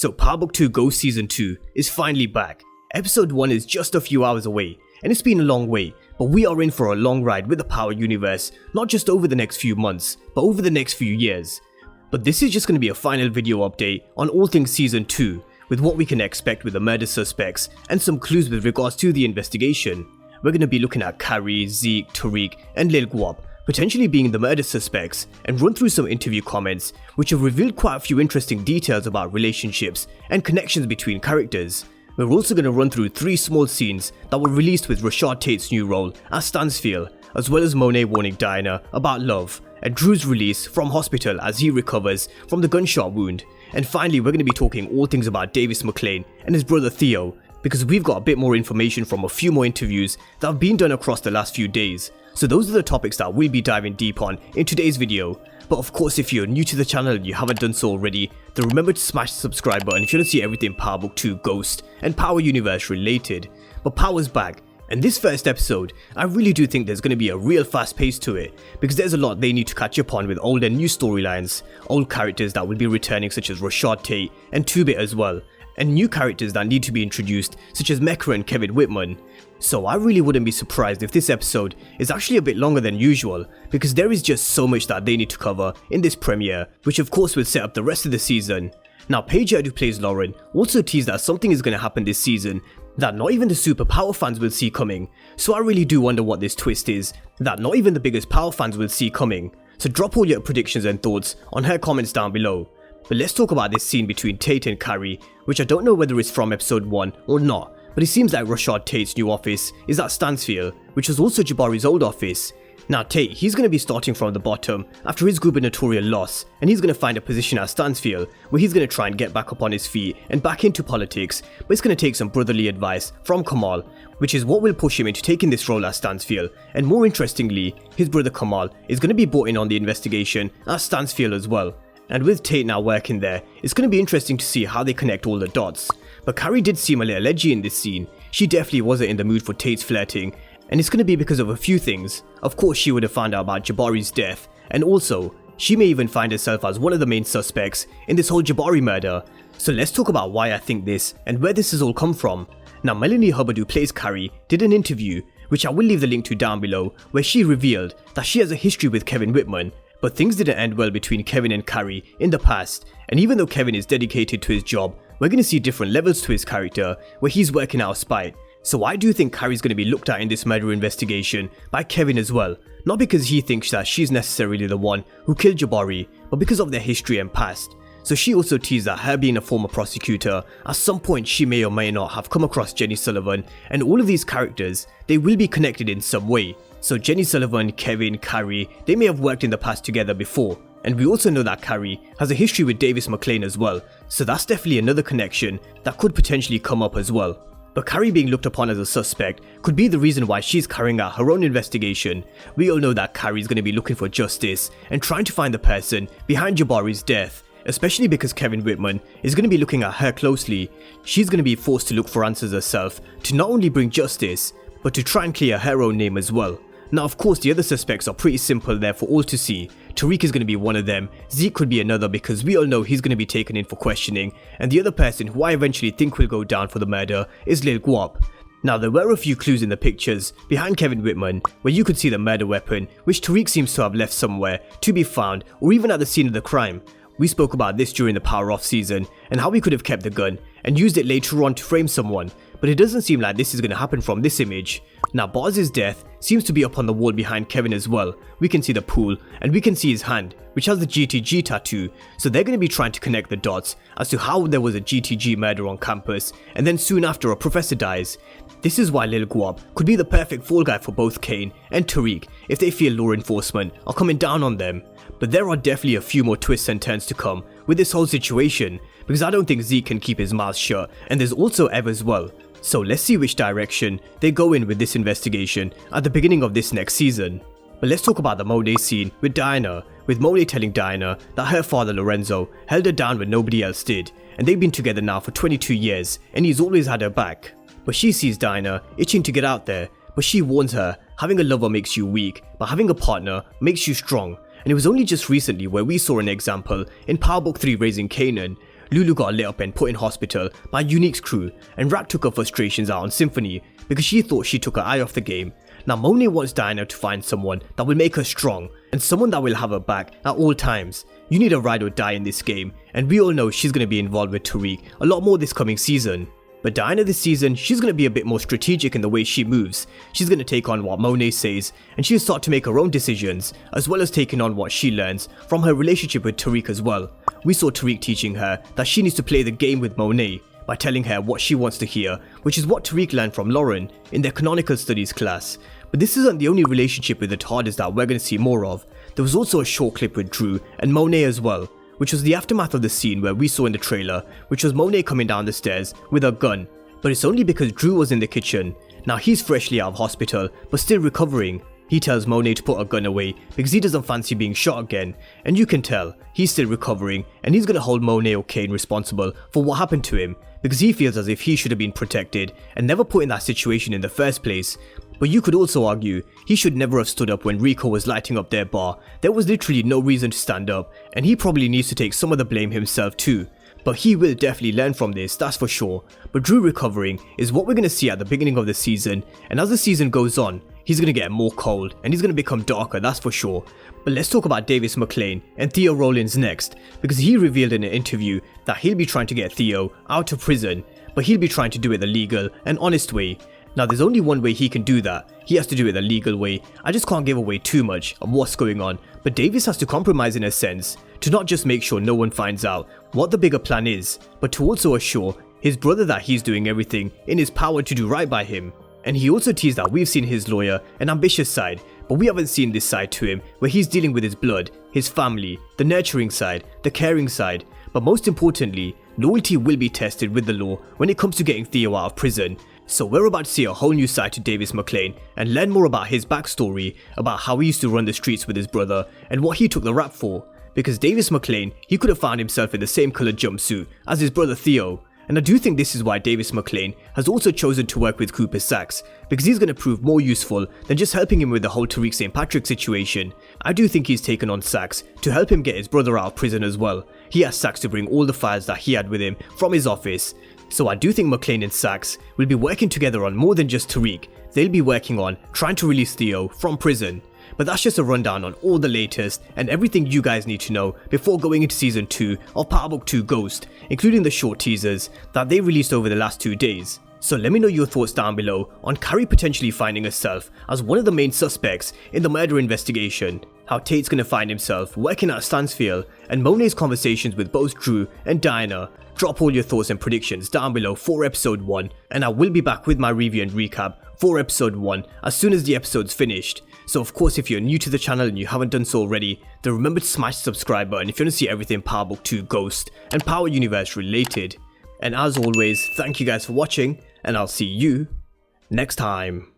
So Power Book 2 Ghost Season 2 is finally back. Episode 1 is just a few hours away, and it's been a long wait, but we are in for a long ride with the Power universe, not just over the next few months, but over the next few years. But this is just going to be a final video update on all things Season 2, with what we can expect with the murder suspects and some clues with regards to the investigation. We're going to be looking at Carrie, Zeke, Tariq and Lil Guap potentially being the murder suspects, and run through some interview comments which have revealed quite a few interesting details about relationships and connections between characters. We're also going to run through 3 small scenes that were released with Rashad Tate's new role as Stansfield, as well as Monet warning Diana about love, and Drew's release from hospital as he recovers from the gunshot wound. And finally, we're going to be talking all things about Davis Maclean and his brother Theo, because we've got a bit more information from a few more interviews that have been done across the last few days. So those are the topics that we'll be diving deep on in today's video. But of course, if you're new to the channel and you haven't done so already, then remember to smash the subscribe button if you want to see everything Power Book 2 Ghost and Power Universe related. But Power's back, and this first episode, I really do think there's going to be a real fast pace to it, because there's a lot they need to catch up on with old and new storylines, old characters that will be returning such as Rashad Tate and 2-Bit as well, and new characters that need to be introduced such as Mecca and Kevin Whitman. So I really wouldn't be surprised if this episode is actually a bit longer than usual, because there is just so much that they need to cover in this premiere, which of course will set up the rest of the season. Now Paige, who plays Lauren, also teased that something is going to happen this season that not even the super Power fans will see coming, so I really do wonder what this twist is that not even the biggest Power fans will see coming. So drop all your predictions and thoughts on her comments down below. But let's talk about this scene between Tate and Carrie, which I don't know whether it's from episode 1 or not, but it seems like Rashad Tate's new office is at Stansfield, which was also Jabari's old office. Now Tate, he's going to be starting from the bottom after his gubernatorial loss, and he's going to find a position at Stansfield where he's going to try and get back up on his feet and back into politics, but it's going to take some brotherly advice from Kamal, which is what will push him into taking this role at Stansfield. And more interestingly, his brother Kamal is going to be brought in on the investigation at Stansfield as well. And with Tate now working there, it's going to be interesting to see how they connect all the dots. But Carrie did seem a little edgy in this scene. She definitely wasn't in the mood for Tate's flirting, and it's going to be because of a few things. Of course, she would have found out about Jabari's death, and also, she may even find herself as one of the main suspects in this whole Jabari murder. So let's talk about why I think this and where this has all come from. Now Melanie Hubbard, who plays Carrie, did an interview, which I will leave the link to down below, where she revealed that she has a history with Kevin Whitman. But things didn't end well between Kevin and Carrie in the past, and even though Kevin is dedicated to his job, we're going to see different levels to his character where he's working out of spite. So I do think Carrie's going to be looked at in this murder investigation by Kevin as well, not because he thinks that she's necessarily the one who killed Jabari, but because of their history and past. So she also teased that her being a former prosecutor, at some point she may or may not have come across Jenny Sullivan, and all of these characters, they will be connected in some way. So Jenny Sullivan, Kevin, Carrie, they may have worked in the past together before. And we also know that Carrie has a history with Davis Maclean as well, so that's definitely another connection that could potentially come up as well. But Carrie being looked upon as a suspect could be the reason why she's carrying out her own investigation. We all know that Carrie's going to be looking for justice and trying to find the person behind Jabari's death, especially because Kevin Whitman is going to be looking at her closely. She's going to be forced to look for answers herself to not only bring justice, but to try and clear her own name as well. Now of course the other suspects are pretty simple there for all to see. Tariq is going to be one of them, Zeke could be another because we all know he's going to be taken in for questioning, and the other person who I eventually think will go down for the murder is Lil Guap. Now there were a few clues in the pictures behind Kevin Whitman where you could see the murder weapon, which Tariq seems to have left somewhere to be found, or even at the scene of the crime. We spoke about this during the Power Off season and how we could have kept the gun and used it later on to frame someone, but it doesn't seem like this is going to happen from this image. Now Barz's death seems to be up on the wall behind Kevin as well. We can see the pool and we can see his hand, which has the GTG tattoo, so they're going to be trying to connect the dots as to how there was a GTG murder on campus and then soon after a professor dies. This is why Lil Guap could be the perfect fall guy for both Kane and Tariq if they feel law enforcement are coming down on them. But there are definitely a few more twists and turns to come with this whole situation, because I don't think Zeke can keep his mouth shut, and there's also Ev as well. So let's see which direction they go in with this investigation at the beginning of this next season. But let's talk about the Monet scene with Diana, with Monet telling Diana that her father Lorenzo held her down when nobody else did, and they've been together now for 22 years and he's always had her back. But she sees Diana itching to get out there, but she warns her, having a lover makes you weak, but having a partner makes you strong. And it was only just recently where we saw an example in Power Book 3 Raising Kanan. Lulu got lit up and put in hospital by Unique's crew, and Rat took her frustrations out on Symphony because she thought she took her eye off the game. Now Monet wants Diana to find someone that will make her strong, and someone that will have her back at all times. You need a ride or die in this game, and we all know she's going to be involved with Tariq a lot more this coming season. But Diana this season, she's going to be a bit more strategic in the way she moves. She's going to take on what Monet says, and she'll start to make her own decisions, as well as taking on what she learns from her relationship with Tariq as well. We saw Tariq teaching her that she needs to play the game with Monet by telling her what she wants to hear, which is what Tariq learned from Lauren in their canonical studies class. But this isn't the only relationship with the TARDIS that we're going to see more of. There was also a short clip with Drew and Monet as well, which was the aftermath of the scene where we saw in the trailer, which was Monet coming down the stairs with a gun. But it's only because Drew was in the kitchen. Now he's freshly out of hospital, but still recovering. He tells Monet to put a gun away because he doesn't fancy being shot again, and you can tell he's still recovering, and he's gonna hold Monet or Kane responsible for what happened to him because he feels as if he should have been protected and never put in that situation in the first place. But you could also argue he should never have stood up when Rico was lighting up their bar. There was literally no reason to stand up, and he probably needs to take some of the blame himself too. But he will definitely learn from this, that's for sure. But Drew recovering is what we're going to see at the beginning of the season, and as the season goes on, he's going to get more cold and he's going to become darker, that's for sure. But let's talk about Davis Maclean and Theo Rollins next, because he revealed in an interview that he'll be trying to get Theo out of prison, but he'll be trying to do it the legal and honest way. Now there's only one way he can do that. He has to do it the legal way. I just can't give away too much of what's going on, but Davis has to compromise in a sense to not just make sure no one finds out what the bigger plan is, but to also assure his brother that he's doing everything in his power to do right by him. And he also teased that we've seen his lawyer and ambitious side, but we haven't seen this side to him where he's dealing with his blood, his family, the nurturing side, the caring side. But most importantly, loyalty will be tested with the law when it comes to getting Theo out of prison. So we're about to see a whole new side to Davis Maclean and learn more about his backstory, about how he used to run the streets with his brother and what he took the rap for. Because Davis Maclean, he could have found himself in the same coloured jumpsuit as his brother Theo. And I do think this is why Davis Maclean has also chosen to work with Cooper Saxe, because he's going to prove more useful than just helping him with the whole Tariq St. Patrick situation. I do think he's taken on Saxe to help him get his brother out of prison as well. He asked Saxe to bring all the files that he had with him from his office. So I do think Maclean and Saxe will be working together on more than just Tariq. They'll be working on trying to release Theo from prison. But that's just a rundown on all the latest and everything you guys need to know before going into Season 2 of Power Book 2 Ghost, including the short teasers that they released over the last 2 days. So let me know your thoughts down below on Carrie potentially finding herself as one of the main suspects in the murder investigation, how Tate's gonna find himself working at Stansfield, and Monet's conversations with both Drew and Diana. Drop all your thoughts and predictions down below for episode 1, and I will be back with my review and recap for episode 1 as soon as the episode's finished. So of course, if you're new to the channel and you haven't done so already, then remember to smash the subscribe button if you want to see everything Power Book 2 Ghost and Power Universe related. And as always, thank you guys for watching, and I'll see you next time.